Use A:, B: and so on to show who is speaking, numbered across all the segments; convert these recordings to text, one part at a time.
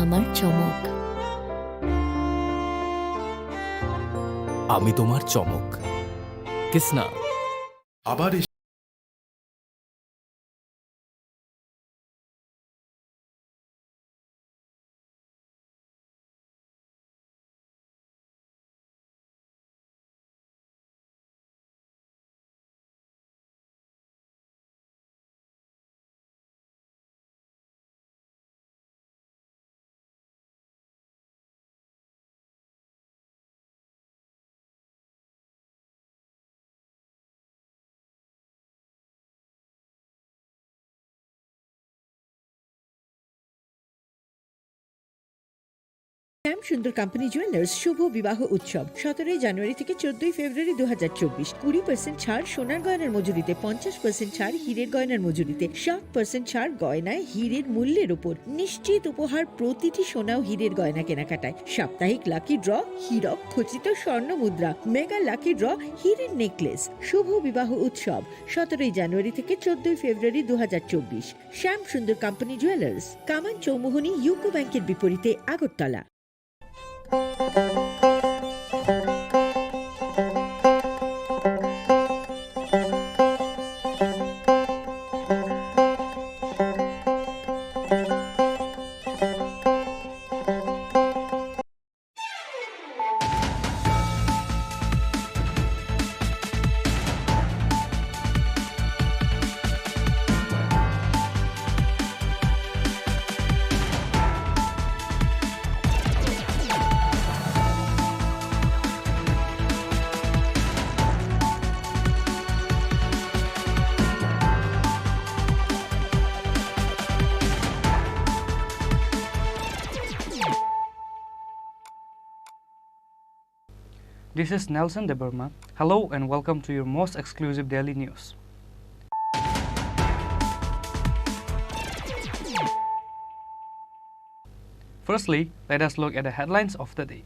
A: আমার চমক।
B: আমি তোমার চমক। কিসনা
C: আবার
D: সুন্দর কোম্পানি জুয়েলার্স শুভ বিবাহ উৎসব 17 জানুয়ারি থেকে 14 ফেব্রুয়ারি 2024। 20% ছাড় সোনার গয়নার মজুরিতে, 50% ছাড় হীরের গয়নার মজুরিতে, 60% ছাড় গয়নায় হীরের মূল্যের উপর, নিশ্চিত উপহার প্রতিটি সোনা ও হীরের গয়না কেনাকাটায়, সাপ্তাহিক লাকি ড্র, হীরক খচিত স্বর্ণ মুদ্রা, মেগা লাকি ড্র, হীরের নেকলেস। শুভ বিবাহ উৎসব 17 জানুয়ারি থেকে 14 ফেব্রুয়ারি 2024। শ্যাম সুন্দর কোম্পানি জুয়েলার্স, কামান চৌমুহনী ইউকো ব্যাংকের বিপরীতে, Agartala.
E: This is Nelson De Burma. Hello and welcome to your most exclusive daily news. Firstly, let us look at the headlines of the day.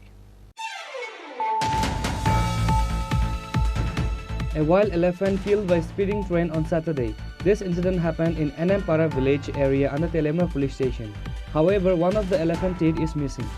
E: A wild elephant killed by speeding train on Saturday. This incident happened in Anampara village area under Telema police station. However, one of the elephant teeth is missing.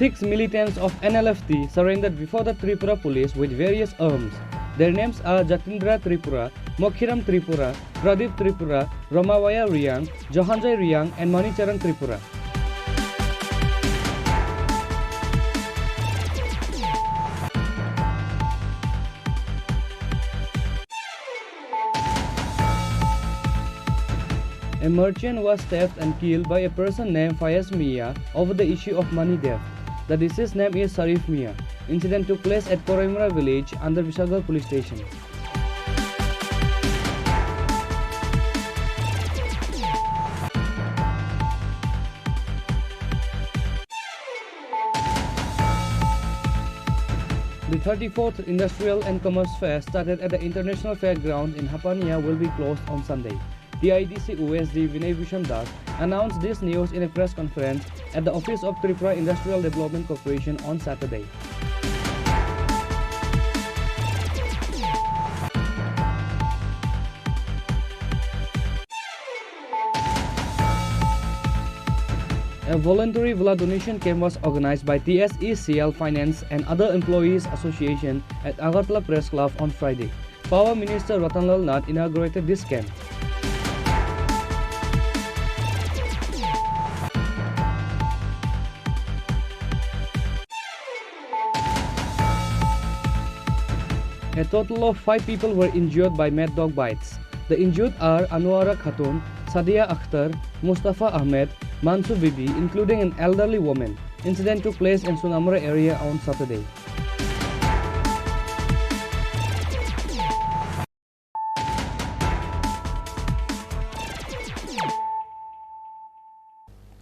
E: Six militants of NLFT surrendered before the Tripura police with various arms. Their names are Jatindra Tripura, Mokhiram Tripura, Pradeep Tripura, Ramawaya Riang, Johanjay Riang and Manicharan Tripura. A merchant was theft and killed by a person named Fayaz Mia over the issue of money theft. The deceased name is Sarif Mia. Incident took place at Koraimura village under Visagar police station. The 34th Industrial and Commerce Fair started at the International Fairground in Hapania will be closed on Sunday. The IDC OSD Vinay Bhushan Das announced this news in a press conference at the office of Tripura Industrial Development Corporation on Saturday. A voluntary blood donation camp was organized by TSECL Finance and other employees association at Agartala Press Club on Friday. Power Minister Ratanlal Nath inaugurated this camp. A total of 5 people were injured by mad dog bites. The injured are Anwara Khatun, Sadia Akhtar, Mustafa Ahmed, Mansu Bibi, including an elderly woman. Incident took place in Sunamura area on Saturday.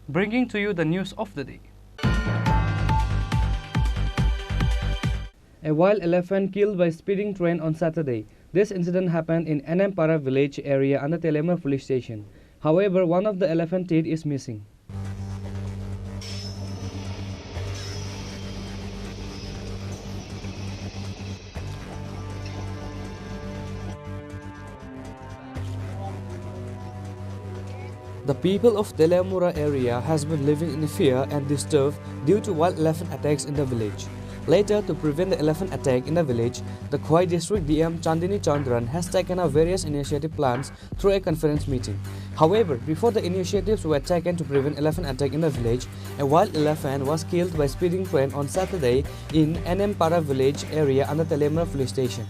E: Bringing to you the news of the day. A wild elephant killed by speeding train on Saturday. This incident happened in Anampara village area under Telema police station. However, one of the elephant teeth is missing. The people of Telemura area has been living in fear and disturbed due to wild elephant attacks in the village. Later, to prevent the elephant attack in the village, the Khoi District DM Chandini Chandran has taken up various initiative plans through a conference meeting. However, before the initiatives were taken to prevent elephant attack in the village, a wild elephant was killed by speeding train on Saturday in Para village area under Telemura police station.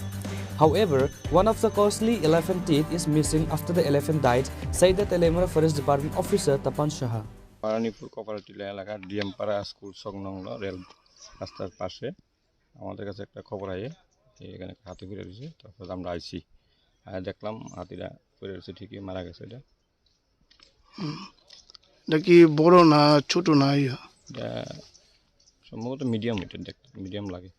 E: However, one of the costly elephant teeth is missing after the elephant died, said the Telemura Forest Department officer Tapan Shah.
A: Paranipur cooperative এলাকা DM পাড়া school সংলগ্ন rail রাস্তার পাশে আমাদের কাছে একটা খবর আয়ে এখানে হাতি পড়ে রয়েছে তারপর আমরা আইছি আর দেখলাম হাতিটা পড়ে রয়েছে ঠিকই মারা গেছে এটা
C: এটা কি বড় না ছোট না
A: এটা সম্ভবত মিডিয়াম এটা দেখতে মিডিয়াম লাগে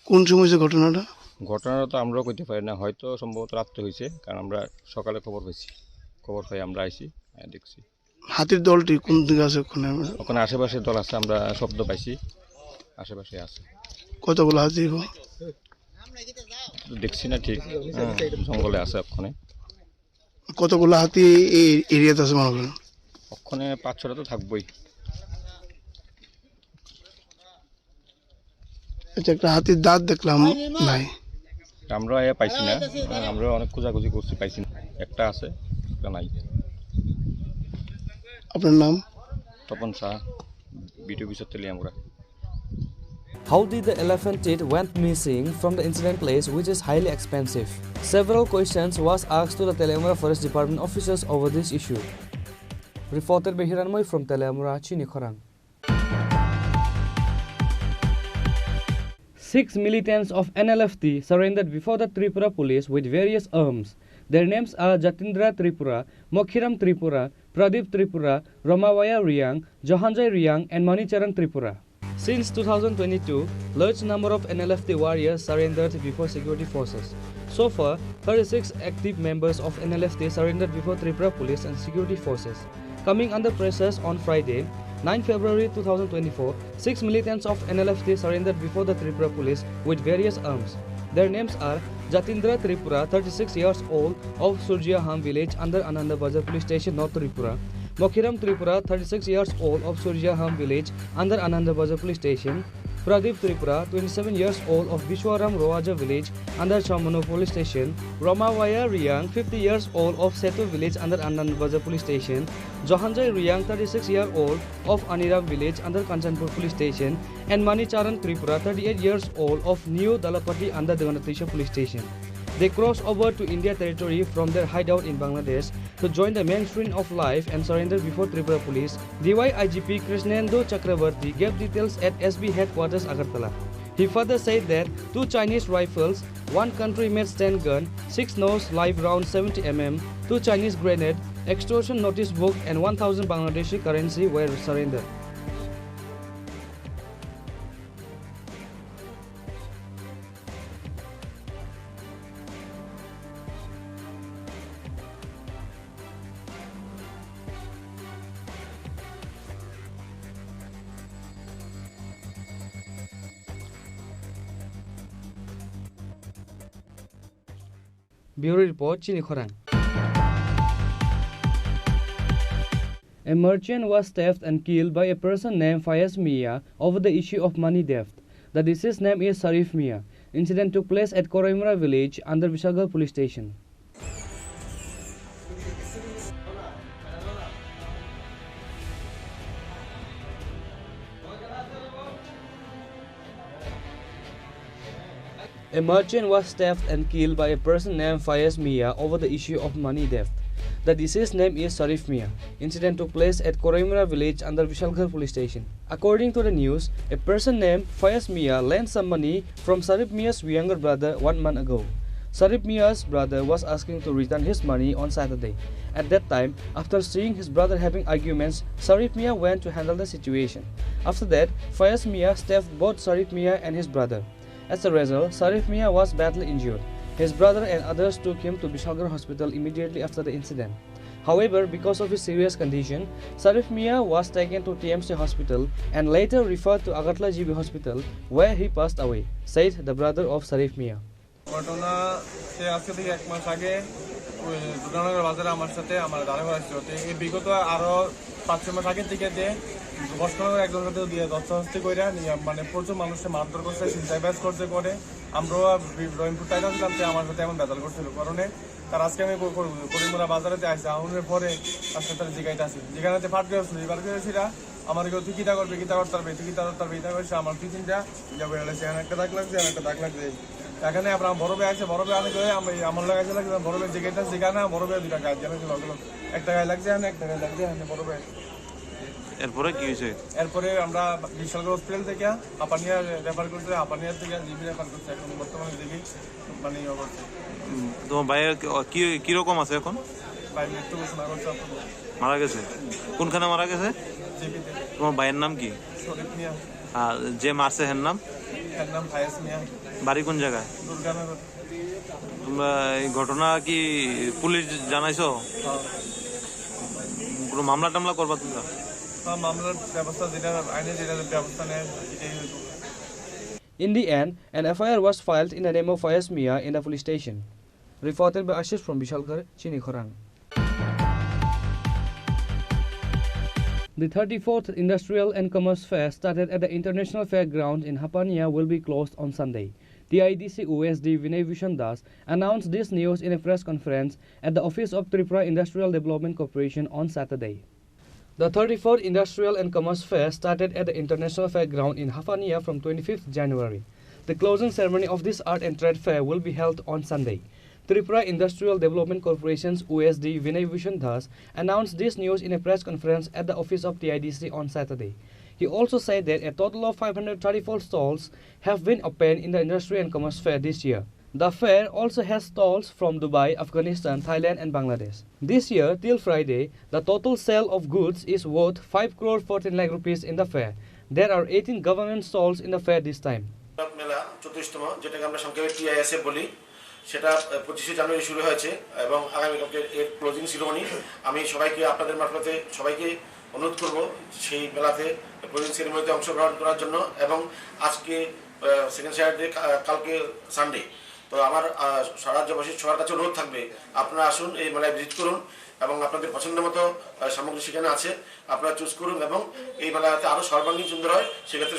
C: কোন সময় ঘটনাটা
A: ঘটনাটা তো আমরাও কইতে পারি না হয়তো সম্ভবত রাতে হয়েছে কারণ আমরা সকালে খবর পাই আমরা আইছি আর দেখছি
C: হাতির দলটি কোন দিকে আছে
A: ওখানে আশেপাশে দল আছে আমরা শব্দ পাইছি আশেপাশে আছে
C: কতগুলো হাতি
A: দেখছি না ঠিক জঙ্গলে আছে ওখানে
C: কতগুলো হাতি এই এরিয়াতে আছে মনে করেন
A: ওখানে 5-6টা তো থাকবই
C: আচ্ছা একটা হাতির দাঁত দেখলাম নাই
A: আমরা পাইছি না আমরা অনেক খোঁজাখুঁজি করছি পাইছি না একটা আছে একটা নাই
C: আপনার নাম
A: তপন শাহ বিটিও বিশ্বর Teliamura
E: How did the elephant teeth went missing from the incident place, which is highly expensive? Several questions was asked to the Telemura Forest Department officers over this issue. Reporter Behiranmoy from Telemura, Chini Khorang. 6 militants of NLFT surrendered before the Tripura police with various arms. Their names are Jatindra Tripura, Mokhiram Tripura, Pradeep Tripura, Ramawaya Riang, Johanjay Riang and Manicharan Tripura. Since 2022, large number of NLFT warriors surrendered before security forces. So far, 36 active members of NLFT surrendered before Tripura police and security forces. Coming under pressure on Friday, 9 February 2024, 6 militants of NLFT surrendered before the Tripura police with various arms. Their names are Jatindra Tripura, 36 years old, of Surjaham village under Ananda Bazar police station, North Tripura. Mokhiram Tripura, 36 years old, of Surjaham village under Ananda Bazar police station. Pradeep Tripura, 27 years old, of Vishwaram Roaja village under Chamano police station. Ramawaya Riang, 50 years old, of Setu village under Anand Bazar police station. Johanjay Riang, 36 years old, of Aniram village under Kanchanpur police station. And Manicharan Tripura, 38 years old, of New Dalapati under Devanatisha police station. They crossed over to India territory from their hideout in Bangladesh to join the mainstream of life and surrender before Tripura police. DY IGP Krishnendu Chakravarti gave details at SB headquarters Agartala. He further said that 2 Chinese rifles, 1 country-made stand gun, 6 nose live round 70 mm, 2 Chinese grenade, extortion notice book and 1,000 Bangladeshi currency were surrendered. Bureau Report, Chini Khorang. A merchant was theft and killed by a person named Fayez Mia over the issue of money theft. The deceased name is Sarif Mia. Incident took place at Koraimura village under Vishagal police station. A merchant was theft and killed by a person named Fayez Mia over the issue of money theft. The deceased name is Sarif Mia. Incident took place at Koraimura village under Vishalgarh police station. According to the news, a person named Fayez Mia lent some money from Sarif Mia's younger brother 1 month ago. Sarif Mia's brother was asking to return his money on Saturday. At that time, after seeing his brother having arguments, Sarif Mia went to handle the situation. After that, Fayez Mia stabbed both Sarif Mia and his brother. As a result, Sarif Mia was badly injured. His brother and others took him to Bishalgarh hospital immediately after the incident. However, because of his serious condition, Sarif Mia was taken to TMC hospital and later referred to Agartala GB hospital, where he passed away, said the brother of Sarif Mia.
F: ঘটনা সে আজকে থেকে 1 মাস আগে দুর্গানগর বাজারে আমার সাথে আমার দাঁড়া করা ছিল। এই বিগত আরো 5-6 মাস আগের থেকে দিয়ে বর্ষনগর একজন সাথে দিয়ে দস্তাহস্তি করে মানে প্রচুর মানুষকে মারধর করছে, চিন্তাবাজ করছে করে। আমরাও রহিমপুর টাইটা ছিলাম, আমার সাথে এমন বেতাল করছিল কারণে তার আজকে আমি করিমুরা বাজারে আসছি। আউনের পরে আজকে তার জিগাইতে আসি, যেখানে ফাট গেছিল এবার গেছিলা আমার তুই কিতা করবে, কিতা করতে পারবে, তুই কিতা করতে পারবে, ইতা করছে আমার তুই চিন্তা যাবো সেখানে একটা দাগ লাগছে, একটা দাগ লাগছে। এখানে আপনার বড় ভাই আছে, বড় ভাই অনেক আমি আমার লাগাইছে লাগছে, বড় ভাই জিগাইতে যেখানে বড় ভাই 2টা গাছ জানাইছিল, একটা গায়ে লাগছে, একটা গায়ে লাগছে বড় ভাই।
G: এরপরে কি হয়েছে?
F: এরপরে আমরা বিশালগড় হসপিটাল থেকে হাপানিয়া রেফার করছে, হাপানিয়ার থেকে জিবি রেফার করছে। এখন বর্তমানে জিবি মানে করছে।
G: তোমার ভাইয়ের কিরকম আছে এখন?
F: ভাই মৃত্যু ঘোষণা করছে,
G: মারা গেছে। কোনখানে মারা গেছে?
F: জিবিতে।
G: তোমার ভাইয়ের নাম কি?
F: শরীফ মিয়া।
G: আর যে মারছে হের নাম?
F: এর নাম ফায়েজ মিয়া।
G: বাড়ি কোন জায়গায়?
F: দুর্গানগর।
G: তোমরা এই ঘটনা কি পুলিশ জানাইছো? কোনো মামলা টামলা করবা তোমরা?
F: মামলার ব্যবস্থা যেটা আইনে যেটা ব্যবস্থা নেয় এটাই হইতো।
E: In the end, an FIR was filed in the name of Fayez Mia in the police station. Reported by Ashish from Vishalgarh, Chini Khorang. The 34th Industrial and Commerce Fair started at the International Fairground in Hapania will be closed on Sunday. The IDC OSD Vinay Vishan Das announced this news in a press conference at the office of Tripura Industrial Development Corporation on Saturday. The 34th Industrial and Commerce Fair started at the International Fairground in Hapania from 25th January. The closing ceremony of this art and trade fair will be held on Sunday. Tripura Industrial Development Corporation's OSD Vinay Vishan Das announced this news in a press conference at the office of TIDC on Saturday. He also said that a total of 534 stalls have been opened in the Industry and Commerce Fair this year. The fair also has stalls from Dubai, Afghanistan, Thailand and Bangladesh. This year, till Friday, the total sale of goods is worth 5 crore 14 lakh rupees in the fair. There are 18 government stalls in the fair this time.
H: মেলা 24তম, যেটাকে আমরা সংক্ষেপে টিআইএসএ বলি, সেটা 25শে জানুয়ারি শুরু হয়েছে এবং আগামীকালকে এর ক্লোজিং সেরেমনি। আমি সবাইকে আপনাদের মারফতে সবাইকে অনুরোধ করব সেই মেলাতে ক্লোজিং সেরেমনিতে অংশগ্রহণ করার জন্য। এবং আজকে সেকেন্ড স্যাটারডে, কালকে সানডে। তো আমার রাজ্যবাসীর সবার কাছে অনুরোধ থাকবে, আপনারা আসুন, এই মেলায় ভিজিট করুন এবং আপনাদের পছন্দ মতো সামগ্রী সেখানে আছে, আপনারা চুজ করুন এবং এই মেলাতে আরও সর্বাঙ্গীন সুন্দর হয় সেক্ষেত্রে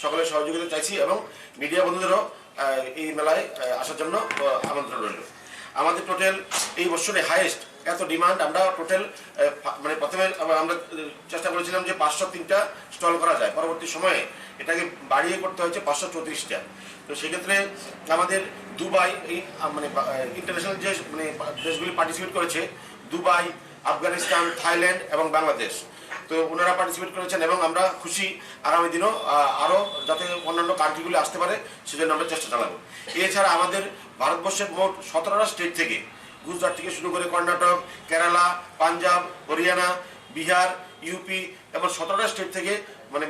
H: সকলের সহযোগিতা চাইছি এবং মিডিয়া বন্ধুদেরও এই মেলায় আসার জন্য আমন্ত্রণ রইল। আমাদের টোটাল এই বছরে হাইয়েস্ট এত ডিমান্ড, আমরা টোটাল মানে প্রথমে আমরা চেষ্টা করেছিলাম যে 503টা স্টল করা যায়, পরবর্তী সময়ে এটাকে বাড়িয়ে করতে হয়েছে 534টা। তো সেক্ষেত্রে আমাদের দুবাই এই মানে ইন্টারন্যাশনাল যে মানে দেশগুলি পার্টিসিপেট করেছে, দুবাই, আফগানিস্তান, থাইল্যান্ড এবং বাংলাদেশ, তো ওনারা পার্টিসিপেট করেছেন এবং আমরা খুশি। আগামী দিনও আরও যাতে অন্যান্য কান্ট্রিগুলি আসতে পারে সেজন্য আমরা চেষ্টা চালাবো। এছাড়া আমাদের ভারতবর্ষের মোট 17টা স্টেট থেকে, গুজরাট থেকে শুরু করে কর্ণাটক, কেরালা, পাঞ্জাব, হরিয়ানা, বিহার, ইউপি এবং 17টা স্টেট থেকে মানে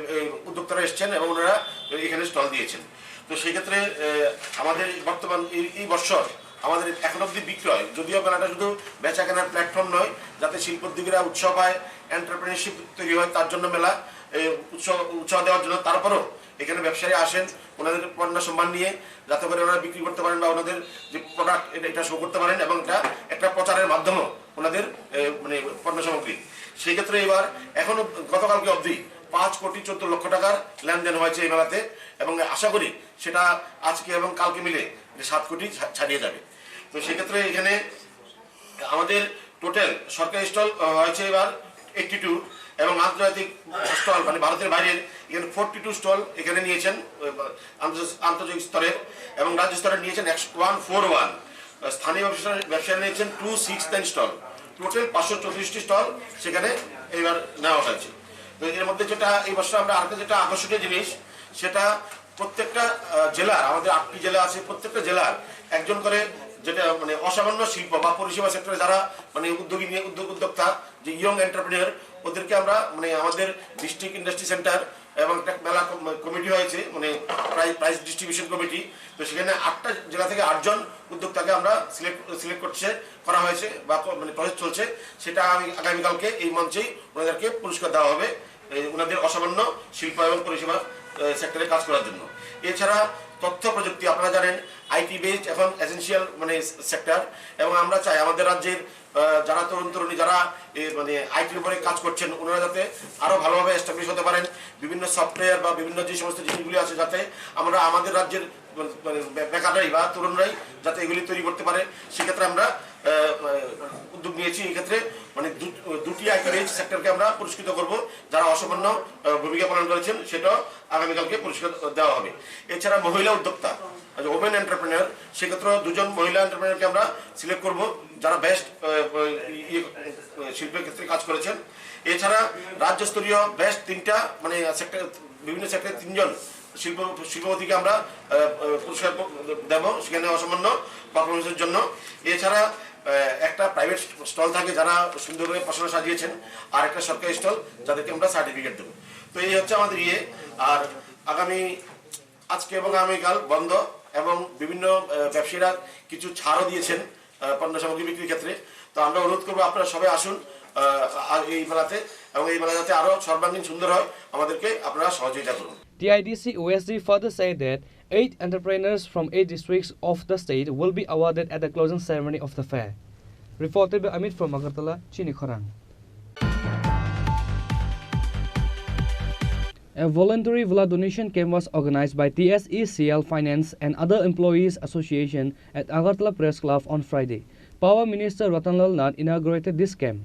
H: উদ্যোক্তারা এসছেন এবং ওনারা এখানে স্টল দিয়েছেন। তো সেই ক্ষেত্রে আমাদের বর্তমান এই বছর আমাদের এখন অবধি বিক্রয়, যদিও মেলাটা শুধু বেচা কেনার প্ল্যাটফর্ম নয়, যাতে শিল্পোদ্যোগীরা উৎসব হয়, এন্টারপ্রেনারশিপ তৈরি হয়, তার জন্য মেলা উৎসাহ দেওয়ার জন্য। তারপরও এখানে ব্যবসায়ী আসেন ওনাদের পণ্য সম্মান নিয়ে, যাতে করে ওনারা বিক্রি করতে পারেন বা ওনাদের যে প্রোডাক্ট এটা শো করতে পারেন এবং এটা একটা প্রচারের মাধ্যমে ওনাদের মানে পণ্য সামগ্রী। সেই ক্ষেত্রে এবার এখনো গতকালকে অবধি 5 কোটি 14 লক্ষ টাকার লেনদেন হয়েছে এই মেলাতে এবং আশা করি সেটা আজকে এবং কালকে মিলে 7 কোটি ছাড়িয়ে যাবে। তো সেক্ষেত্রে এখানে আমাদের টোটাল সরকারি স্টল হয়েছে এবার 82 এবং আন্তর্জাতিক স্টল মানে ভারতের বাইরের এখানে 42 স্টল এখানে নিয়েছেন আন্তর্জাতিক স্তরের এবং রাজ্য স্তরে নিয়েছেন 141, স্থানীয় ব্যবসায়ী নিয়েছেন 269 স্টল, টোটাল 534টি স্টল সেখানে এবার নেওয়া হয়েছে। তো এর মধ্যে যেটা এই বছর আমরা আরেকটা যেটা আকর্ষণীয় জিনিস, সেটা প্রত্যেকটা জেলার, আমাদের 8টি জেলা আছে, প্রত্যেকটা জেলার একজন করে যেটা মানে অসামান্য শিল্প বা পরিষেবা সেক্টরে যারা মানে উদ্যোগী নিয়ে উদ্যোক্তা যে ইয়ং এন্টারপ্রেনিয়র, ওদেরকে আমরা মানে আমাদের ডিস্ট্রিক্ট ইন্ডাস্ট্রি সেন্টার এবং একটা মেলা কমিটি হয়েছে মানে প্রাইজ ডিস্ট্রিবিউশন কমিটি। তো সেখানে 8টা জেলা থেকে 8 জন উদ্যোক্তাকে আমরা সিলেক্ট করা হয়েছে বা মানে প্রসেস চলছে। সেটা আগামীকালকে এই মঞ্চেই ওনাদেরকে পুরস্কার দেওয়া হবে ওনাদের অসামান্য শিল্প এবং পরিষেবা সেক্টরে কাজ করার জন্য। এছাড়া তথ্য প্রযুক্তি, আপনারা জানেন আইটি বেসড এখন এসেনশিয়াল মানে সেক্টর, এবং আমরা চাই আমাদের রাজ্যের যারা তরুণ তরুণী যারা মানে আইটির উপরে কাজ করছেন ওনারা যাতে আরো ভালোভাবে এস্টাবলিশ হতে পারেন, বিভিন্ন সফটওয়্যার বা বিভিন্ন যে সমস্ত জিনিসগুলি আছে যাতে আমরা আমাদের রাজ্যের মানে বেকাররাই বা তরুণরাই যাতে এগুলি তৈরি করতে পারে, সেক্ষেত্রে আমরা উদ্যোগ নিয়েছি। এই ক্ষেত্রে মানে দুটি আইটি বেসড সেক্টরকে আমরা পুরস্কৃত করব, যারা অসামান্য ভূমিকা পালন করেছেন সেটাও আগামীকালকে পুরস্কার দেওয়া হবে। এছাড়া মহিলা উদ্যোক্তা ওমেন এন্টারপ্রেনার, সেক্ষেত্রে 2 জন মহিলা এন্টারপ্রেনারকে আমরা সিলেক্ট করব যারা বেস্ট শিল্পের ক্ষেত্রে কাজ করেছেন। এছাড়া রাজ্যস্তরীয় বেস্ট 3টা মানে সেক্টর বিভিন্ন সেক্টরে 3 জন শিল্পপতিকে আমরা পুরস্কার দেব সেখানে অসামান্য পারফরমেন্সের জন্য। এছাড়া একটা প্রাইভেট স্টল থাকে যারা সুন্দর করে পশরা সাজিয়েছেন, আর একটা সরকারি স্টল যাদেরকে আমরা সার্টিফিকেট দেবো। তো এই হচ্ছে আমাদের আর আজকে এবং আগামীকাল বন্ধ, এবং বিভিন্ন ব্যবসায়ীরা কিছু ছাড়ও দিয়েছেন পণ্য সামগ্রী বিক্রির ক্ষেত্রে। তো আমরা অনুরোধ করবো আপনারা সবাই আসুন এই মেলাতে, এবং এই মেলা যাতে আরো সর্বাঙ্গীন সুন্দর হয় আমাদেরকে আপনারা সহযোগিতা করুন।
E: TIDC OSD further said that 8 entrepreneurs from 8 districts of the state will be awarded at the closing ceremony of the fair. Reported by Amit from Agartala, Chini Khorang. A voluntary blood donation camp was organized by TSECL Finance and other employees association at Agartala Press Club on Friday. Power Minister Ratanlal Nath inaugurated this camp.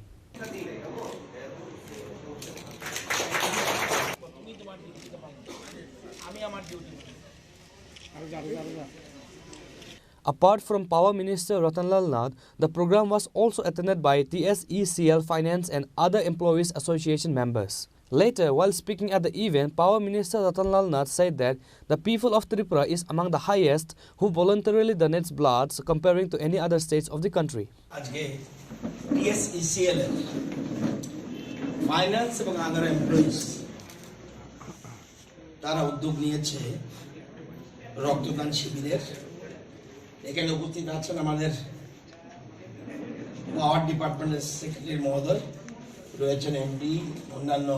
E: Apart from Power Minister Ratanlal Nath, the program was also attended by TSECL Finance and other employees association members. Later, while speaking at the event, Power Minister Ratanlal Nath said that the people of Tripura is among the highest who voluntarily donates blood comparing to any other states of the country.
I: আজকে TSECL finance এবং আদার employees তারা উদ্যোগ নিয়েছে রক্তদান শিবিরের। এখানে উপস্থিত আছেন আমাদের পাওয়ার ডিপার্টমেন্টের সেক্রেটারি মহোদয়, রয়েছেন এমডি, অন্যান্য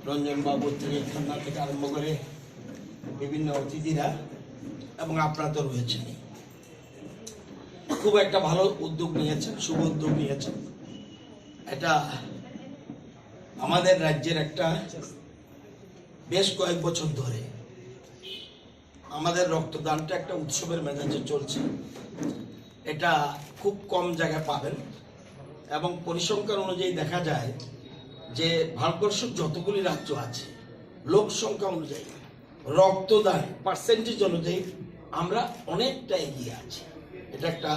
I: রঞ্জনবাবু থেকে খান্না থেকে আরম্ভ করে বিভিন্ন অতিথিরা, এবং আপনারা তো রয়েছেন। খুব একটা ভালো উদ্যোগ নিয়েছেন, শুভ উদ্যোগ নিয়েছেন। এটা আমাদের রাজ্যের একটা বেশ কয়েক বছর ধরে আমাদের রক্তদানটা একটা উৎসবের মেজাজে চলছে। এটা খুব কম জায়গায় পাবেন, এবং পরিসংখ্যান অনুযায়ী দেখা যায় যে ভারতবর্ষের যতগুলি রাজ্য আছে লোক সংখ্যা অনুযায়ী রক্তদান পার্সেন্টেজ অনুযায়ী আমরা অনেকটা এগিয়ে আছি। এটা একটা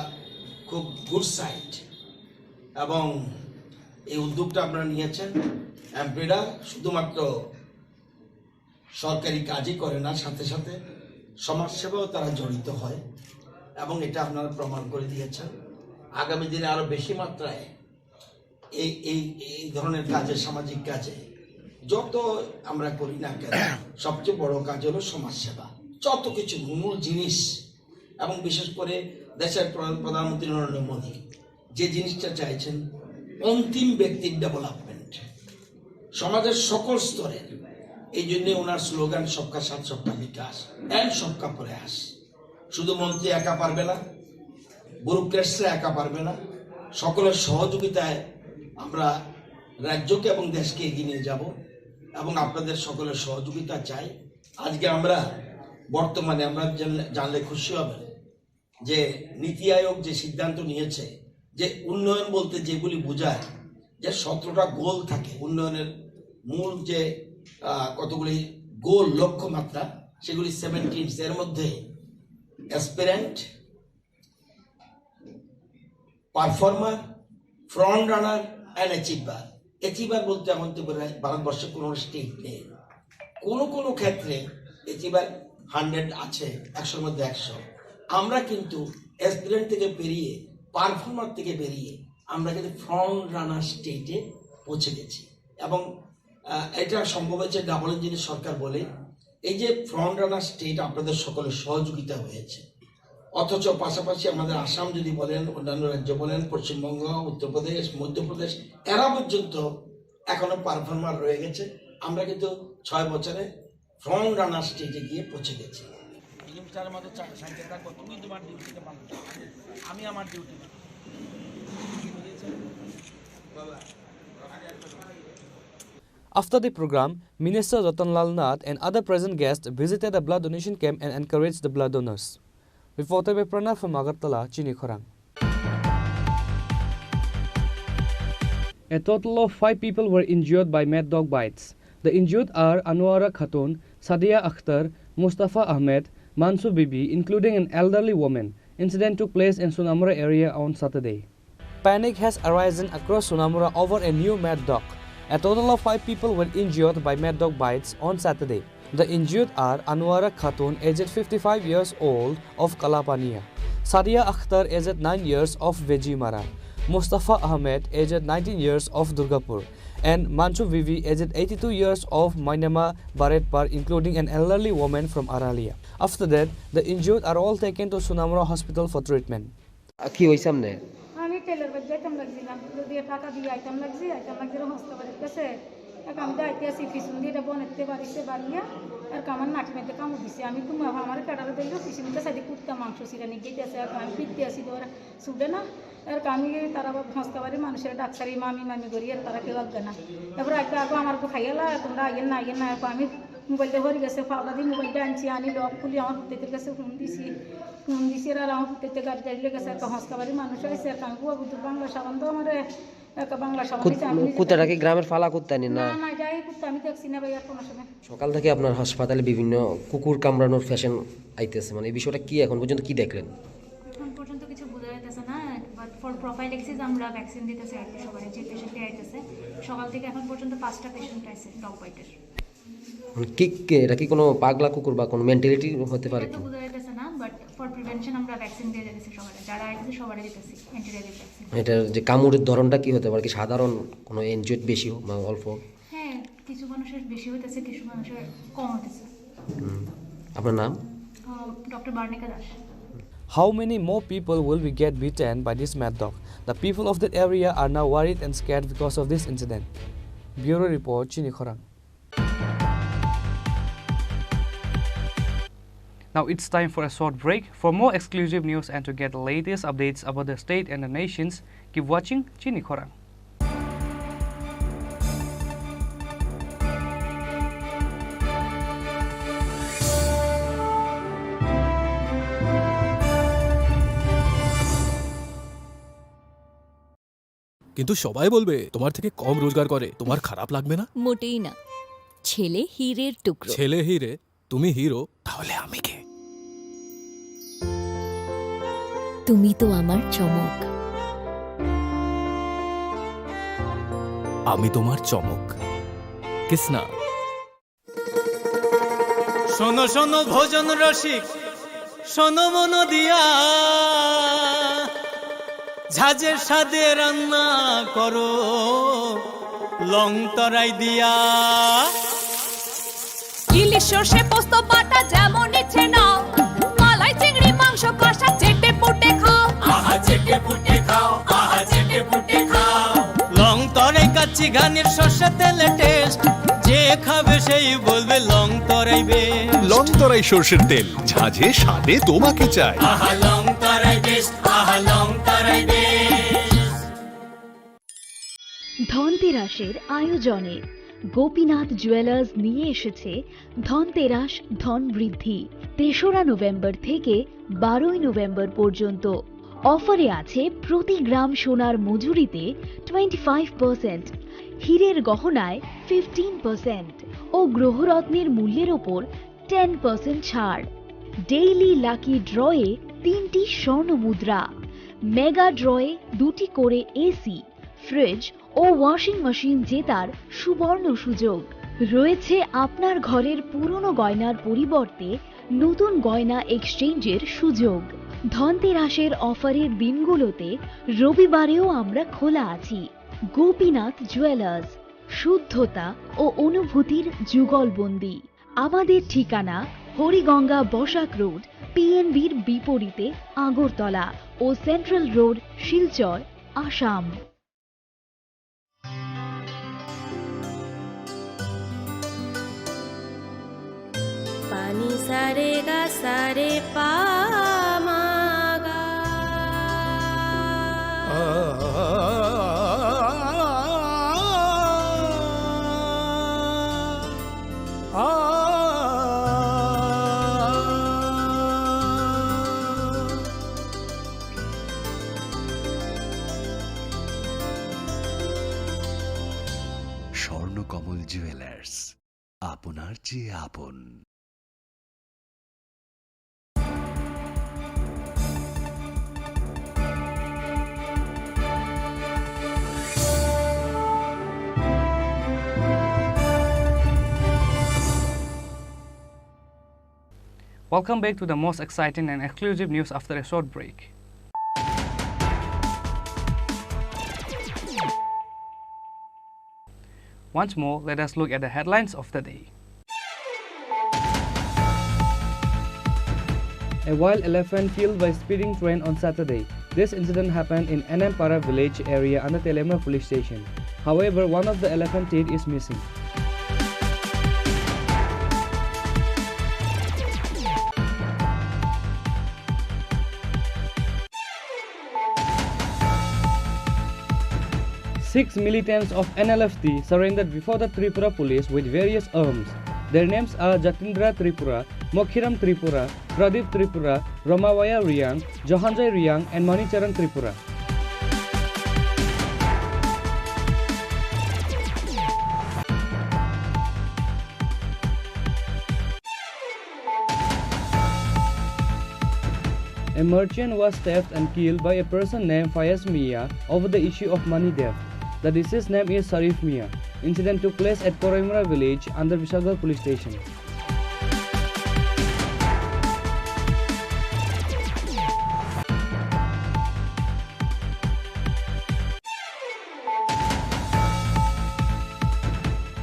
I: খুব গুড সাইড, এবং এই উদ্যোগটা আপনারা নিয়েছেন। এমপিরা শুধুমাত্র সরকারি কাজই করে না, সাথে সাথে সমাজসেবাও তারা জড়িত হয়, এবং এটা আপনারা প্রমাণ করে দিয়েছেন। আগামী দিনে আরো বেশি মাত্রায় এই এই এই ধরনের কাজে, সামাজিক কাজে যত আমরা করি না কেন, সবচেয়ে বড় কাজ হলো সমাজসেবা। যত কিছু মূল জিনিস, এবং বিশেষ করে দেশের প্রধানমন্ত্রী নরেন্দ্র মোদী যে জিনিসটা চাইছেন, অন্তিম ব্যক্তির ডেভেলপমেন্ট সমাজের সকল স্তরের। এই জন্য ওনার স্লোগান সবকা সাথ সবকা বিকাশ এন্ড সবকা প্রয়াস। শুধু মন্ত্রী একা পারবে না, ব্যুরোক্রেটসরা একা পারবে না, সকলের সহযোগিতায় আমরা রাজ্যকে এবং দেশকে এগিয়ে নিয়ে যাব, এবং আপনাদের সকলের সহযোগিতা চাই। আজকে আমরা বর্তমানে আমরা জানলে খুশি হবেন যে নীতি আয়োগ যে সিদ্ধান্ত নিয়েছে যে উন্নয়ন বলতে যেগুলি বোঝায়, যে 17টা গোল থাকে উন্নয়নের, মূল যে কতগুলি গোল লক্ষ্যমাত্রা, সেগুলি 17। এর মধ্যে aspirant, performer, front runner and achiever. Achiever বলতে আমাদের ভারতবর্ষে কোনো স্টেট নেই, কোনো ক্ষেত্রে অ্যাচিভার 100 আছে, 100-র মধ্যে 100। আমরা কিন্তু অ্যাসপিরেন্ট থেকে বেরিয়ে, পারফর্মার থেকে বেরিয়ে আমরা কিন্তু ফ্রন্ট রানার স্টেটে পৌঁছে গেছি, এবং এটা সম্ভব হয়েছে ডাবল ইঞ্জিনের সরকার বলে। এই যে ফ্রন্ট রানার স্টেট আপনাদের সকলের সহযোগিতা হয়েছে, অথচ পাশাপাশি আমাদের আসাম যদি বলেন, অন্যান্য রাজ্য বলেন, পশ্চিমবঙ্গ, উত্তরপ্রদেশ, মধ্যপ্রদেশ, এরা পর্যন্ত এখনো পারফর্মার রয়ে গেছে। আমরা কিন্তু 6 বছরে ফ্রন্ট রানার স্টেজে গিয়ে পৌঁছে গেছি। বাচ্চার মতো শান্তি থাকবো, তুমি তোমার ডিউটিতে পালন করো, আমি আমার duty.
E: After the program, Minister Ratanlal Nath and other present guests visited a blood donation camp and encouraged the blood donors. Reported by Pranav from Agartala, Chini Khorang. A total of 5 people were injured by mad dog bites. The injured are Anwara Khatun, Sadia Akhtar, Mustafa Ahmed, Mansu Bibi, including an elderly woman. Incident took place in Sunamura area on Saturday. Panic has arisen across Sunamura over a new mad dog. A total of 5 people were injured by mad dog bites on Saturday. The injured are Anwara Khatun, aged 55 years old, of Kalapania, Sadia Akhtar, aged 9 years, of Vejimara, Mustafa Ahmed, aged 19 years, of Durgapur, and Mansu Vivi, aged 82 years, of Mainama Baretpar, including an elderly woman from Aralia. After that, the injured are all taken to Sunamura Hospital for treatment.
J: কি হইছে আমনে?
K: আমি teller বাড়ি যাইতাম লাগছিলাম, দিয়ে টাকা দিয়ে আইতাম লাগছি হসপিটালের কাছে। এক আমি যাইতে আসি পিছন দিয়ে এটা বনেতে বাড়িতে বাড়িয়া আর আমার নাটি মেতে কামড় দিছে। আমি তো আমার কাটারে দিল পিছনটা সাইডে কুত্তা মাংস সিরানি গেইতেছে, আর আমি ফিরতে আসি তো ওরা ছুটে না। আর আমি তারা হসপিটালের মানুষের ডাক্তারি মামি করি, আর তারা কেউ আসবে না। এরপর আগে আমার খাইয়ালা, তোমরা আইয়েন না। আমি মোবাইলটা ভরে গেছে, ফাওলা দিয়ে মোবাইলটা আনছি, আনি লক খুলি আমার পুতের কাছে ফোন দিছি আর আমার পুতের গাড়ি দাঁড়িয়ে গেছে। একটা হসপিটালের মানুষ হয়েছে, আর আমি বাবু তো বাংলা সাবান তো আমার বাংলা সাবান।
J: কুত্তাটা কি গ্রামের ফালা কুত্তা নি? না
K: না, যাই কুত্তা আমি দেখছি না ভাই আর কোনো সময়।
J: সকাল থেকে আপনার হাসপাতালে বিভিন্ন কুকুর কামড়ানোর ফ্যাশন আইতেছে, মানে এই বিষয়টা কি এখন পর্যন্ত কি দেখলেন?
K: এখন পর্যন্ত কিছু বোঝা যাইতেছে না, বাট ফর প্রোফাইলেক্সিস আমরা ভ্যাকসিন দিতেছি আইতে সবাই, যে পেশেন্টে আইতেছে। সকাল থেকে এখন পর্যন্ত 5টা পেশেন্ট আইছে ডগ বাইটের।
J: কি এটা কি কোনো পাগলা কুকুর বা কোনো মেন্টালিটি হতে পারে?
K: এটা বোঝা যাইতেছে না, বাট ফর প্রিভেনশন আমরা ভ্যাকসিন দিয়ে দিতেছি সবাই, যারা আইতেছে সবাই দিতেছি অ্যান্টিরাবিক ভ্যাকসিন।
J: এটার যে কামড়ের ধরনটা কি হতে পারে? কি সাধারণ কোনো এনজিও বেশি হোক বা অল্প?
K: হ্যাঁ, কিছু মানুষের বেশি হইতেছে, কিছু মানুষের কম হইতেছে।
J: আপনার নাম?
K: Doctor Barnika Das.
E: How many more people will we get bitten by this mad dog? The people of that area are now worried and scared because of this incident. Bureau Report, Chini Khorang. Now it's time for a short break. For more exclusive news and to get the latest updates about the state and the nations, keep watching Chini Khorang.
B: কিন্তু সবাই বলবে তোমার থেকে কম রোজগার করে, তোমার খারাপ লাগবে না?
L: মোটেই না। ছেলে হীরের টুকরো।
B: ছেলে হিরে, তুমি হিরো, তাহলে আমি কে?
L: তুমি তো আমার চমক।
B: আমি তোমার চমক। কিসনা।
M: শোনো শোনো ভোজন রসিক, শোনো মন দিয়া, ঝাঁঝের সাদে রান্না করো লং তরাই দিয়া।
L: ইলিশ সর্ষে পোস্ত বাটা যেমন ইচ্ছে নাও, মালাই চিংড়ি মাংস কষা চেটে পুটে খাও।
M: আহা চেটে পুটে খাও, আহা চেটে পুটে খাও। লং তরাই কাচ্চি ঘানির সর্ষে তেলে টেস্ট, যে খাবে সেই বলবে লং তরাই বেস্ট।
N: লং তরাই সর্ষের তেল, ঝাঁঝে স্বাদে তোমাকে চাই।
M: আহা লং তরাই বেস্ট, আহা লং তরাই বেস্ট।
O: ধনতেরাসের আয়োজনে গোপীনাথ জুয়েলার্স নিয়ে এসেছে ধনতেরাস ধন বৃদ্ধি। 3রা নভেম্বর থেকে 12ই নভেম্বর পর্যন্ত অফারে আছে প্রতি গ্রাম সোনার মজুরিতে 25%, হীরের গহনায় 15% ও গ্রহরত্নের মূল্যের ওপর 10% ছাড়। ডেইলি লাকি ড্রয়ে 3টি স্বর্ণ মুদ্রা, মেগা ড্রয়ে 2টি করে এসি, ফ্রিজ ও ওয়াশিং মেশিন জেতার সুবর্ণ সুযোগ রয়েছে। আপনার ঘরের পুরনো গয়নার পরিবর্তে নতুন গয়না এক্সচেঞ্জের সুযোগ। ধনতেরাসের অফারের দিনগুলোতে রবিবারেও আমরা খোলা আছি। গোপীনাথ জুয়েলার্স, শুদ্ধতা ও অনুভূতির যুগলবন্দি। আমাদের ঠিকানা হরিগঙ্গা বসাক রোড, পিএনবির বিপরীতে আগরতলা ও central road, Silchar, Assam.
P: ni sa re ga sa re pa ma ga.
N: Swarnakamal jewellers, আপনার চেয়ে আপন।
E: Welcome back to the most exciting and exclusive news after a short break. Once more, let us look at the headlines of the day. A wild elephant killed by speeding train on Saturday. This incident happened in Anampara village area under Telema police station. However, one of the elephant teeth is missing. Six militants of NLFT surrendered before the Tripura police with various arms. Their names are Jatindra Tripura, Mokhiram Tripura, Pradeep Tripura, Ramawaya Riang, Johanjay Riang and Manicharan Tripura. A merchant was theft and killed by a person named Fayaz Mia over the issue of money theft. The deceased name is Sarif Mia. Incident took place at Koraimura village under Visagal police station.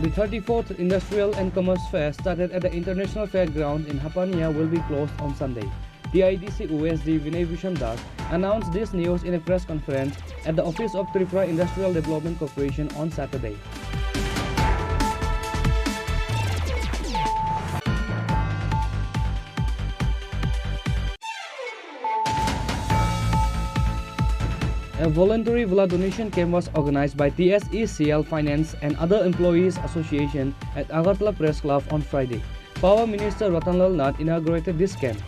E: The 34th Industrial and Commerce Fair started at the International Fairground in Hapania will be closed on Sunday. DIDC USD Vinay Vishan Das announced this news in a press conference at the office of Tripura Industrial Development Corporation on Saturday. A voluntary blood donation camp was organized by TSECL Finance and other employees association at Agartala Press Club on Friday. Power Minister Ratanlal Nath inaugurated this camp.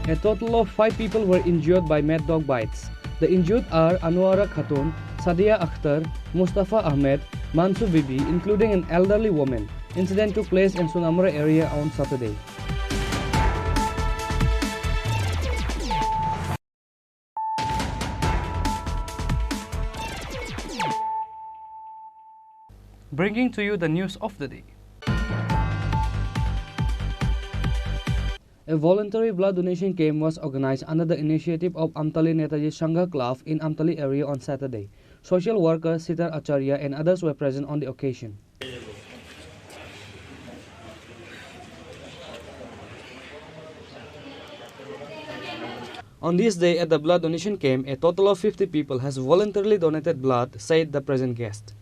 E: A total of 5 people were injured by mad dog bites. The injured are Anwara Khatun, Sadia Akhtar, Mustafa Ahmed, Mansu Bibi, including an elderly woman. Incident took place in Sunamura area on Saturday. Bringing to you the news of the day. A voluntary blood donation camp was organized under the initiative of Amtali Netaji Sangha Club in Amtali area on Saturday. Social worker Sitar Acharya and others were present on the occasion. On this day at the blood donation camp, a total of 50 people has voluntarily donated blood, said the present guest.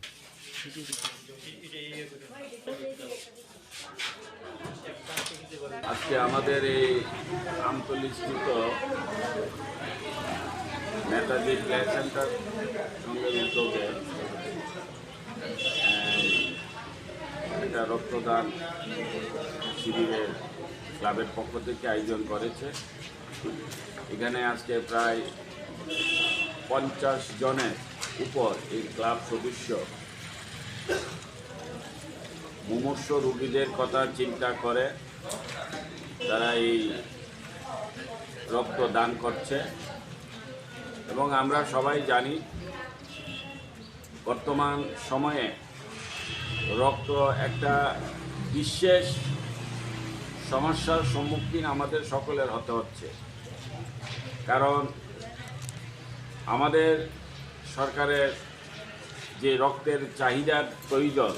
Q: আজকে আমাদের এই আমতলিস্থিত Netaji blood centre সঙ্গে উদ্যোগে একটা রক্তদান শিবিরের ক্লাবের পক্ষ থেকে আয়োজন করেছে। এখানে আজকে প্রায় 50 জনের উপর এই ক্লাব সদস্য মুমূর্ষ রোগীদের কথা চিন্তা করে তারা এই রক্ত দান করছে এবং আমরা সবাই জানি বর্তমান সময়ে রক্ত একটা বিশেষ সমস্যার সম্মুখীন আমাদের সকলের হতে হচ্ছে, কারণ আমাদের সরকারের যে রক্তের চাহিদার প্রয়োজন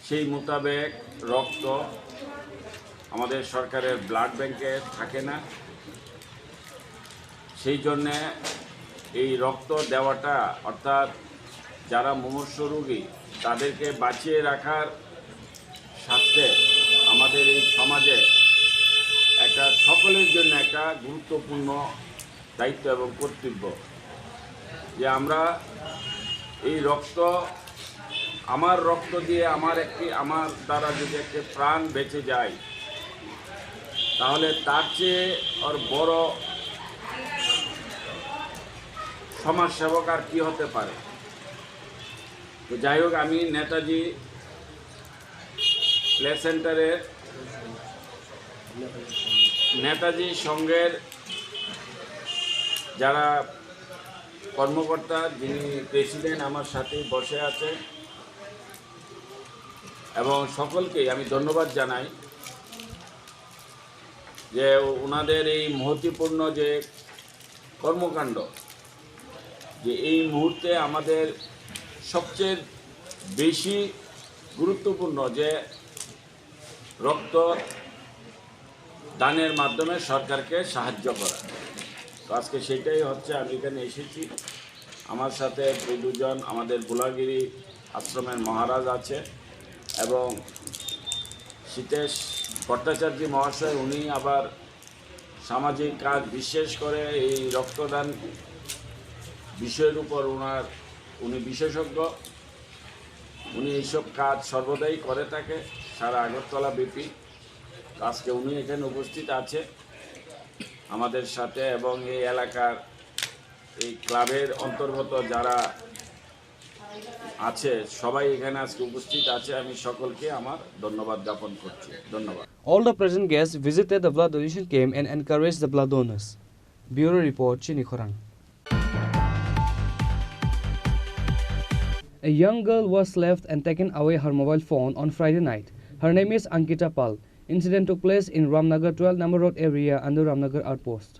Q: সেই মোতাবেক রক্ত আমাদের সরকারের ব্লাড ব্যাংকে থাকে না সেই জন্যে এই রক্ত দেওয়াটা, অর্থাৎ যারা মুমূর্ষ রোগী তাদেরকে বাঁচিয়ে রাখার স্বার্থে আমাদের এই সমাজে একটা সকলের জন্য একটা গুরুত্বপূর্ণ দায়িত্ব এবং কর্তব্য যে আমরা এই রক্ত, আমার রক্ত দিয়ে আমার দ্বারা যদি একটি প্রাণ বেঁচে যায় তাহলে তার চেয়ে আর বড় সমাজসেবক আর কি হতে পারে। তো যাই হোক, আমি নেতাজি প্লে সেন্টারের নেতাজি সংঘের যারা কর্মকর্তা, যিনি প্রেসিডেন্ট আমার সাথে বসে আছে, এবং সকলকেই আমি ধন্যবাদ জানাই যে ওনাদের এই মহত্বপূর্ণ যে কর্মকাণ্ড, যে এই মুহূর্তে আমাদের সবচেয়ে বেশি গুরুত্বপূর্ণ যে রক্ত দানের মাধ্যমে সরকারকে সাহায্য করা। তো আজকে সেটাই হচ্ছে, আমি এখানে এসেছি। আমার সাথে দুজন আমাদের গোলাগিরি আশ্রমের মহারাজ আছে এবং সীতেশ ভট্টাচার্য মহাশয়, উনি আবার সামাজিক কাজ, বিশেষ করে এই রক্তদান বিষয়ের উপর উনি বিশেষজ্ঞ। উনি এইসব কাজ সর্বদাই করে থাকে সারা আগরতলা ব্যাপী। আজকে উনি এখানে উপস্থিত আছে আমাদের সাথে, এবং এই এলাকার এই ক্লাবের অন্তর্গত যারা আছে সবাই এখানে আজকে উপস্থিত আছে। আমি সকলকে আমার ধন্যবাদ জ্ঞাপন করছি। ধন্যবাদ।
E: All the present guests visited the blood donation camp and encouraged the blood donors. Bureau Report, Chini Khorang. A young girl was left and taken away her mobile phone on Friday night. Her name is Ankita Pal. Incident took place in Ramnagar 12 number road area under Ramnagar outpost.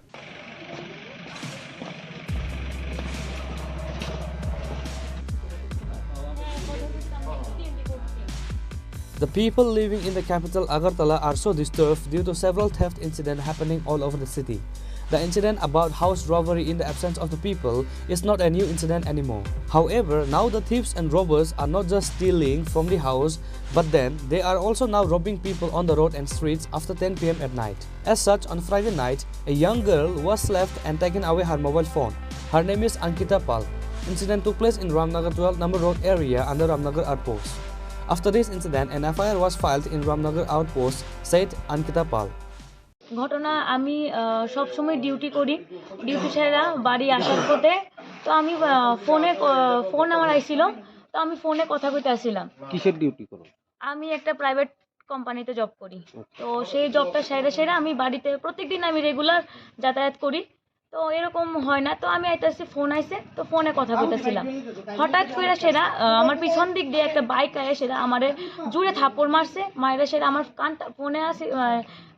E: The people living in the capital Agartala are so disturbed due to several theft incidents happening all over the city. The incident about house robbery in the absence of the people is not a new incident anymore. However, now the thieves and robbers are not just stealing from the house, but then they are also now robbing people on the road and streets after 10 p.m. at night. As such, on Friday night, a young girl was left and taken away her mobile phone. Her name is Ankita Pal. Incident took place in Ramnagar 12 number road area under Ramnagar outpost. After this incident, an FIR was filed in Ramnagar outpost, said Ankita Pal.
R: ঘটনা, আমি সব সময় duty করি, duty সেরা বাড়ি আসার পথে তো আমি ফোন আমার আইছিল, তো আমি ফোনে কথা কইতে আসছিলাম।
J: কিসের ডিউটি করো?
R: আমি একটা প্রাইভেট কোম্পানিতে জব করি। তো সেই জবটা সেরা আমি বাড়িতে প্রত্যেকদিন আমি রেগুলার যাতায়াত করি, তো এরকম হয় না। তো আমি আইতাছি, ফোন আইছে, তো ফোনে কথা কইতেছিলাম। হঠাৎ করে সেরা আমার পিছন দিক দিয়ে একটা বাইক আয়, সেরা আমারে জুড়ে থাপ্পড় মারছে। মায়েরা সেরা আমার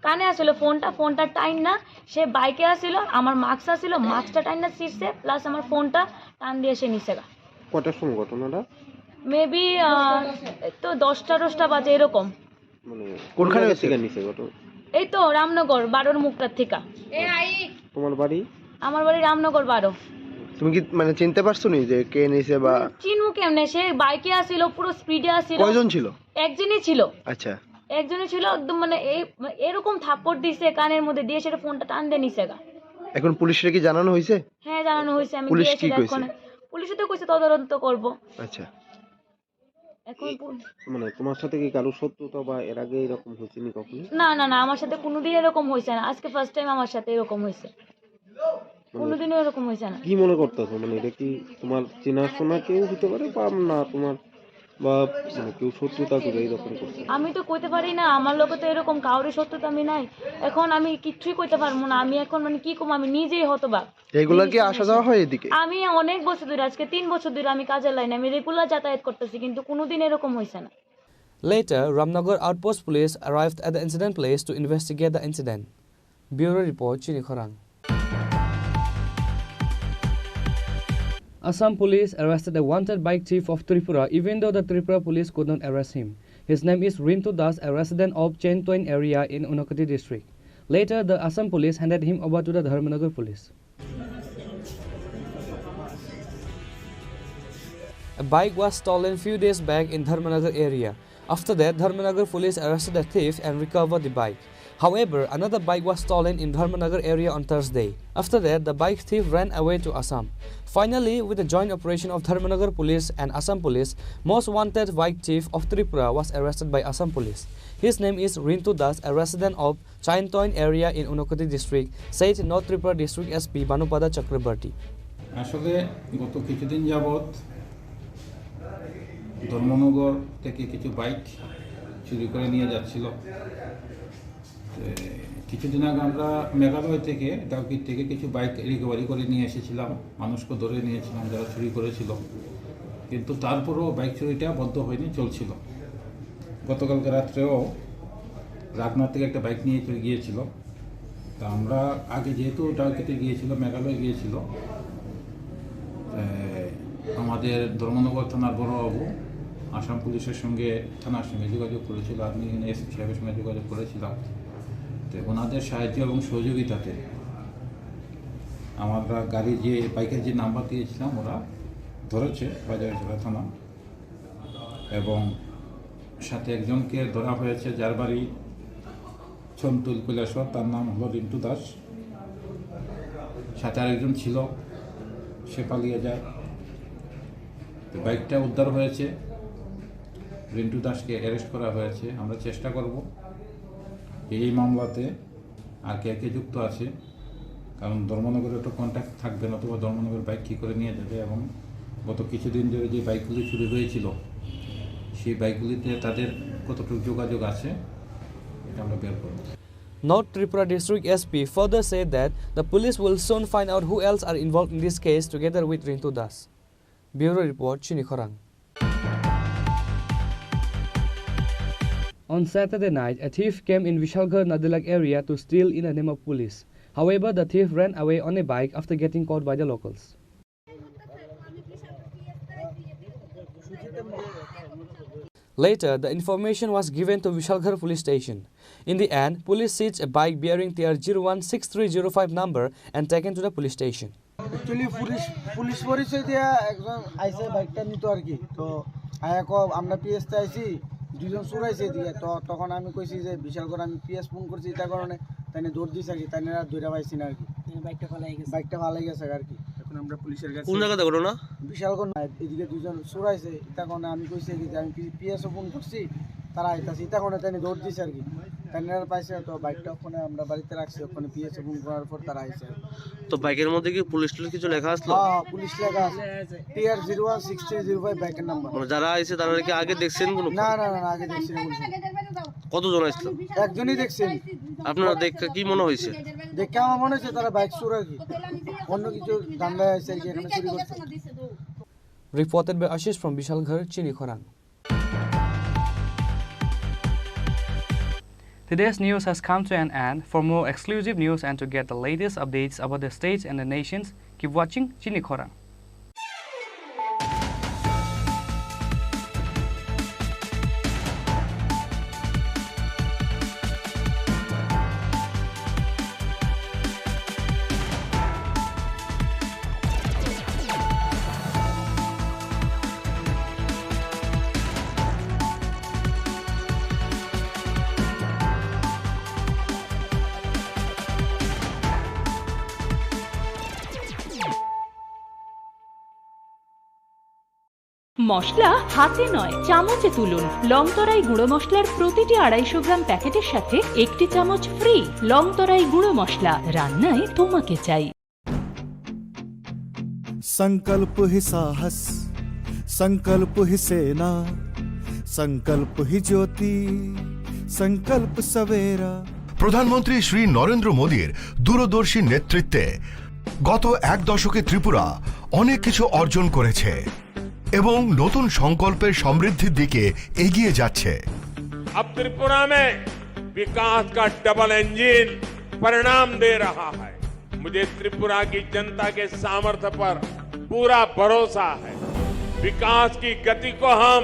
R: কানে আসছিল ফোনটা টাইন না, সে বাইকে আসছিল, আমার মাস্ক আসছিল, মাস্কটা টাইন না ছিঁড়ছে, প্লাস আমার ফোনটা টান দিয়ে সে নিচে গা।
J: কটার সময় ঘটনাটা?
R: মেবি তো 10টা বাজে এরকম।
J: মানে কোনখানে থেকে নিচে ঘটনা?
R: এই তো রামনগর 12 মুখটার থেকে।
J: তোমার বাড়ি?
R: আমার বাড়ি রামনগর 12।
C: তুমি কি মানে চিনতে পারছো নি যে কে নিছে বা?
R: চিনু কেমনে, সে বাইকে আসছিল, পুরো স্পিডে আসছিল।
C: কয়জন ছিল?
R: একজনই ছিল।
C: আচ্ছা,
R: একজনই ছিল, একদম মানে এরকম থাপ্পড় দিছে কানের মধ্যে দিয়ে, সেটা ফোনটা টান দিয়ে নিছে গা।
C: এখন পুলিশে কি জানানো হয়েছে?
R: হ্যাঁ, জানানো হয়েছে। আমি
C: পুলিশ
R: গিয়েছি
C: কি কইছে?
R: এখন পুলিশে তো কইছে তদন্ত করব।
C: আচ্ছা,
R: এখন
J: মানে তোমার সাথে কি কারো শত্রুতা বা এর আগে এরকম হয়েছে নি কখনো?
R: না, আমার সাথে কোনোদিন এরকম হয়েছে না। আজকে ফার্স্ট টাইম আমার সাথে এরকম হয়েছে, কোনোদিনও এরকম হয়েছে না।
J: কি মনে করতেছো, মানে এটা কি তোমার চেনাশোনা কেউ হতে পারে বা না তোমার, বা মানে কেউ শত্রুতা করে এরকম করছে?
R: আমি তো কইতে পারি না, আমার লোকে তো এরকম কাউরে শত্রুতা আমি নাই। এখন আমি কিচ্ছুই কইতে পারবো না। আমি এখন মানে কি কম, আমি নিজেই হতবাক।
C: রেগুলার কি আসা যাওয়া হয় এদিকে?
R: আমি অনেক বছর ধরে, আজকে 3 বছর ধরে আমি কাজের লাইনে, আমি রেগুলার যাতায়াত করতেছি, কিন্তু কোনোদিন এরকম হয়েছে না।
E: Later, Ramnagar outpost police arrived at the incident place to investigate the incident. Bureau Report, Chini Khorang. Assam police arrested a wanted bike thief of Tripura, even though the Tripura police could not arrest him. His name is Rintu Das, a resident of Chentoin area in Unakati district. Later, the Assam police handed him over to the Dharmanagar police. a bike was stolen few days back in Dharmanagar area. After that, Dharmanagar police arrested the thief and recovered the bike. However, another bike was stolen in Dharmanagar area on Thursday. After that, the bike thief ran away to Assam. Finally, with the joint operation of Dharmanagar police and Assam police, most wanted bike thief of Tripura was arrested by Assam police. His name is Rintu Das, a resident of Chaintoin area in Unakoti district, said North Tripura district SP Banupada Chakrabarti.
S: আসলে গত কিছুদিন যাবত ধর্মনগর থেকে কিছু bike চুরি করে নিয়ে যাচ্ছিল। কিছুদিন আগে আমরা মেঘালয় থেকে ডাউকির থেকে কিছু বাইক রিকভারি করে নিয়ে এসেছিলাম, মানুষকে ধরে নিয়েছিলাম যারা চুরি করেছিল, কিন্তু তারপরেও বাইক চুরিটা বন্ধ হয়নি, চলছিল। গতকালকে রাত্রেও রাগনাথ থেকে একটা বাইক নিয়ে চলে গিয়েছিল। তা আমরা আগে যেহেতু ডাউকিতে গিয়েছিল, মেঘালয় গিয়েছিল, আমাদের ধর্মনগর থানার বড়বাবু আসাম পুলিশের সঙ্গে থানার সঙ্গে যোগাযোগ করেছিল, আমি এসপি সাহেবের সঙ্গে যোগাযোগ করেছিলাম। তো ওনাদের সাহায্য এবং সহযোগিতাতে আমরা গাড়ি যে বাইকের যে নাম্বার দিয়েছিলাম ওরা ধরেছে বাজারজোড়া থানা, এবং সাথে একজনকে ধরা হয়েছে যার বাড়ি ছমতুল কৈলাসর, তার নাম হলো রিন্টু দাস। সাথে আরেকজন ছিল, সে পালিয়ে যায়। তো বাইকটা উদ্ধার হয়েছে, রিন্টু দাসকে অ্যারেস্ট করা হয়েছে। আমরা চেষ্টা করব যে এই মামলাতে আর কে কে যুক্ত আছে, কারণ ধর্মনগরের একটা কন্ট্যাক্ট থাকবে, নতুবা ধর্মনগর বাইক কী করে নিয়ে যাবে, এবং গত কিছুদিন ধরে যে বাইকগুলি চুরি হয়েছিল সেই বাইকগুলিতে তাদের কতটুকু যোগাযোগ আছে এটা আমরা বের করব।
E: North Tripura District SP further said that the police will soon find out who else are involved in this case together with Rintu Das. Bureau Report, Chini Khorang. On Saturday night, a thief came in Vishalgarh Nadilak area to steal in the name of police. However, the thief ran away on a bike after getting caught by the locals. Later, the information was given to Vishalgarh police station. In the end, police seized a bike bearing TR 016305 number and taken to the police station.
T: Actually, police পরিচয় দিয়া একজন আইছে বাইকটা নিত আর কি। তো আয়াকো আমরা পিএসতে আইছি, দুজন চুরাইছে দিয়ে। তো তখন আমি কইছি যে বিশালগড় আমি পিএস ফোন করছি, তার কারণে তাইনে দৌড় দিছে আর কি, তাইনে ধরে পাইছি না আর কি। বাইকটা ফালাই গেছে আর কি। এখন আমরা পুলিশের কাছে
J: কোন জায়গাতে ঘটনা?
T: বিশালগড় না, এদিকে দুজন চুরাইছে, তার কারণে আমি কইছি যে আমি পিএসও ফোন করছি, তারা আইতাছে, তার কারণে তাইনে দৌড় দিছে আর কি। তাইনে পাইছে, তো বাইকটা ওখানে আমরা বাড়িতে রাখছি, ওখানে পিএসও ফোন করার পর তারা আইছে।
J: তো বাইকের মধ্যে কি পুলিশ কিছু লেখা আসলো?
T: হ্যাঁ, পুলিশ লেখা আছে, TR 016305 বাইকের নাম্বার।
J: মানে যারা আইছে তারা কি আগে দেখছেন কোনো?
T: না, আগে দেখছি না।
J: কতজন আসলো?
T: একজনই দেখছেন।
J: আপনারা দেখে কি মনে হয়েছে?
T: দেখে আমার মনে হচ্ছে তারা বাইক চোর আর কি, অন্য কিছু ধান্দা আছে আর কি, এখানে চুরি করছে।
E: Reported by Ashish from Vishalgarh, Chini Khorang. Today's news has come to an end. For more exclusive news and to get the latest updates about the states and the nations, keep watching Chini Khorang.
O: মশলা হাতে নয় চামচে তুলুন। লংতরাই গুঁড়ো মশলার প্রতিটি 250 গ্রাম প্যাকেটের সাথে 1 চামচ ফ্রি। লংতরাই গুঁড়ো মশলা, রান্নায় তোমাকে চাই।
U: संकल्प ही साहस, संकल्प ही सेना, संकल्प ही ज्योति, संकल्प सवेरा।
N: প্রধানমন্ত্রী শ্রী নরেন্দ্র মোদীর দূরদর্শী নেতৃত্বে গত 1 দশকে ত্রিপুরা অনেক কিছু অর্জন করেছে এবং নতুন সংকল্পের সমৃদ্ধির দিকে এগিয়ে যাচ্ছে।
V: अब त्रिपुरा में विकास का डबल इंजन परिणाम दे रहा है। मुझे त्रिपुरा की जनता के सामर्थ्य पर पूरा भरोसा है। विकास की गति को हम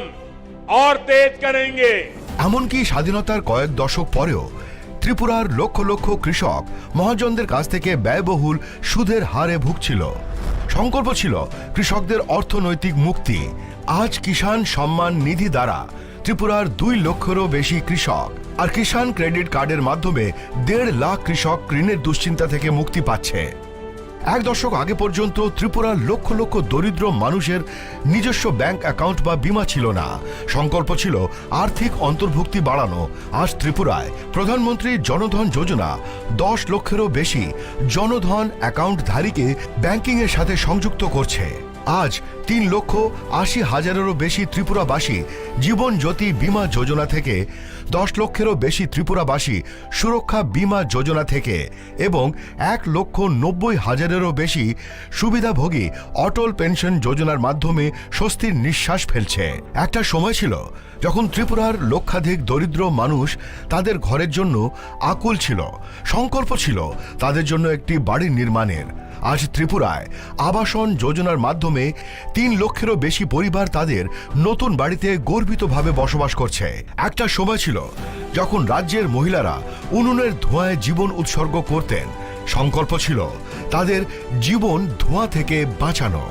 V: और तेज करेंगे।
N: এমনকি স্বাধীনতার কয়েক দশক পরেও ত্রিপুরার লক্ষ লক্ষ কৃষক মহাজনদের কাছ থেকে ব্যয়বহুল সুদের হারে ভুগছিল। সংকল্প ছিল কৃষকদের অর্থনৈতিক মুক্তি। আজ কিষাণ সম্মান নিধি দ্বারা ত্রিপুরার 2 লক্ষেরও বেশি কৃষক আর কিষাণ ক্রেডিট কার্ডের মাধ্যমে 1.5 লাখ কৃষক ঋণের দুশ্চিন্তা থেকে মুক্তি পাচ্ছে। 1 দশক আগে পর্যন্ত ত্রিপুরার লক্ষ লক্ষ দরিদ্র মানুষের নিজস্ব ব্যাংক অ্যাকাউন্ট বা বীমা ছিল না। সংকল্প ছিল আর্থিক অন্তর্ভুক্তি বাড়ানো। আজ ত্রিপুরায় প্রধানমন্ত্রী জনধন যোজনা 10 লক্ষেরও বেশি জনধন অ্যাকাউন্টধারীকে ব্যাংকিংয়ের সাথে সংযুক্ত করছে। আজ 3,80,000-এরও বেশি ত্রিপুরাবাসী জীবন জ্যোতি বীমা যোজনা থেকে, 10 লক্ষেরও বেশি ত্রিপুরাবাসী সুরক্ষা বীমা যোজনা থেকে এবং 1,90,000-এরও বেশি সুবিধাভোগী অটল পেনশন যোজনার মাধ্যমে স্বস্তির নিঃশ্বাস ফেলছে। একটা সময় ছিল যখন ত্রিপুরার লক্ষাধিক দরিদ্র মানুষ তাদের ঘরের জন্য আকুল ছিল। সংকল্প ছিল তাদের জন্য একটি বাড়ি নির্মাণের। আজ ত্রিপুরায় আবাসন যোজনার মাধ্যমে 3 লক্ষেরও বেশি পরিবার তাদের নতুন বাড়িতে গর্বিতভাবে বসবাস করছে। একটা সময় ছিল যখন রাজ্যের মহিলারা উনুনের ধোঁয়ায় জীবন উৎসর্গ করতেন। সংকল্প ছিল তাদের জীবন ধোঁয়া থেকে বাঁচানো।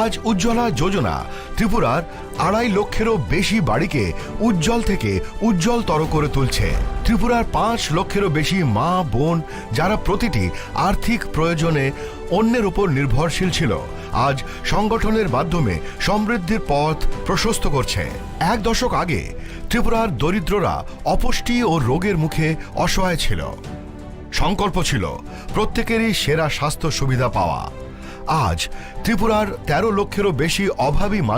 N: আজ উজ্জ্বলা যোজনা ত্রিপুরার 2.5 লক্ষেরও বেশি বাড়িকে উজ্জ্বল থেকে উজ্জ্বলতর করে তুলছে। ত্রিপুরার 5 লক্ষেরও বেশি মা বোন যারা প্রতিটি আর্থিক প্রয়োজনে অন্যের উপর নির্ভরশীল ছিল, আজ সংগঠনের মাধ্যমে সমৃদ্ধির পথ প্রশস্ত করছে। 1 দশক আগে ত্রিপুরার দরিদ্ররা অপুষ্টি ও রোগের মুখে অসহায় ছিল। সংকল্প ছিল প্রত্যেকেরই সেরা স্বাস্থ্য সুবিধা পাওয়া। আজ ত্রিপুরার 13 লক্ষেরও বেশি অভাবী